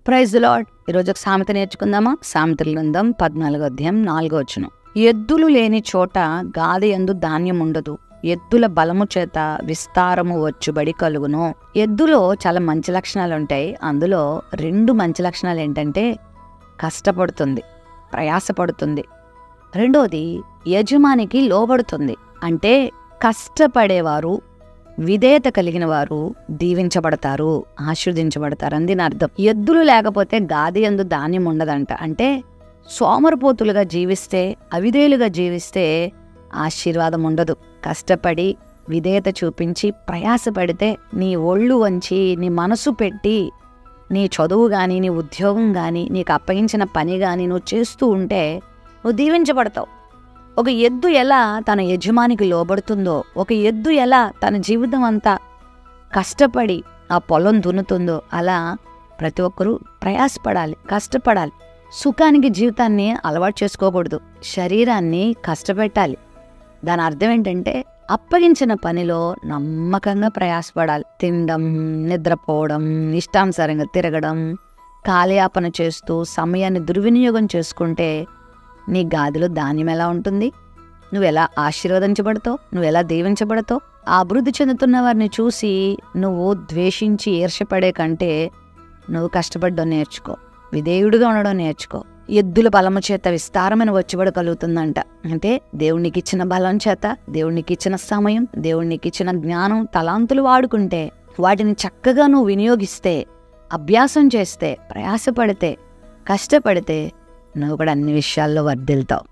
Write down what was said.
Praise the lord. ఈరోజు ఒక సామెత నేర్చుకుందామా? సామెతల గ్రంథం 14వ అధ్యాయం 4వ వచనం. ఎద్దులు లేని చోట గాది యందు ధాన్యం ఉండదు, ఎద్దుల బలము చేత విస్తారము వచ్చుబడి కలుగును. ఎద్దులో చాలా మంచి లక్షణాలు ఉంటాయి. అందులో 2 మంచి లక్షణాలు ఏంటంటే కష్టపడుతుంది, ప్రయాసపడుతుంది. రెండోది యజమానికి లోబడుతుంది. అంటే కష్టపడేవారు, విధేయత కలిగిన వారు దీవించబడతారు, ఆశీర్వదించబడతారు అని దీని అర్థం. ఎద్దులు లేకపోతే గాది యందు ధాన్యం ఉండదంట. అంటే సోమరిపోతులుగా జీవిస్తే, అవిధేయులుగా జీవిస్తే ఆశీర్వాదం ఉండదు. కష్టపడి విధేయత చూపించి ప్రయాసపడితే, నీ ఒళ్ళు వంచి, నీ మనసు పెట్టి, నీ చదువు కానీ, నీ ఉద్యోగం కానీ, నీకు అప్పగించిన పని కానీ నువ్వు చేస్తూ ఉంటే నువ్వు దీవించబడతావు. ఒక ఎద్దు ఎలా తన యజమానికి లోబడుతుందో, ఒక ఎద్దు ఎలా తన జీవితం అంతా కష్టపడి ఆ పొలం దున్నుతుందో, అలా ప్రతి ఒక్కరూ ప్రయాసపడాలి, కష్టపడాలి. సుఖానికి జీవితాన్ని అలవాటు చేసుకోకూడదు, శరీరాన్ని కష్టపెట్టాలి. దాని అర్థం ఏంటంటే అప్పగించిన పనిలో నమ్మకంగా ప్రయాసపడాలి. తినడం, నిద్రపోవడం, ఇష్టానుసారంగా తిరగడం, కాలయాపన చేస్తూ సమయాన్ని దుర్వినియోగం చేసుకుంటే నీ గాదిలో ధాన్యం ఎలా ఉంటుంది? నువ్వెలా ఆశీర్వదించబడతావు? నువ్వెలా దీవించబడతావు? ఆ అభివృద్ధి చెందుతున్న వారిని చూసి నువ్వు ద్వేషించి ఈర్ష్యపడే కంటే నువ్వు కష్టపడడం నేర్చుకో, విధేయుడిగా ఉండడం నేర్చుకో. ఎద్దుల బలము చేత విస్తారమైన వచ్చుబడి కలుగుతుందంట. అంటే దేవునికి ఇచ్చిన బలం చేత, దేవునికి ఇచ్చిన సమయం, దేవునికి ఇచ్చిన జ్ఞానం, తలాంతులు వాడుకుంటే, వాటిని చక్కగా నువ్వు వినియోగిస్తే, అభ్యాసం చేస్తే, ప్రయాసపడితే, కష్టపడితే నువ్వు కూడా అన్ని విషయాల్లో వర్ధిల్తావు.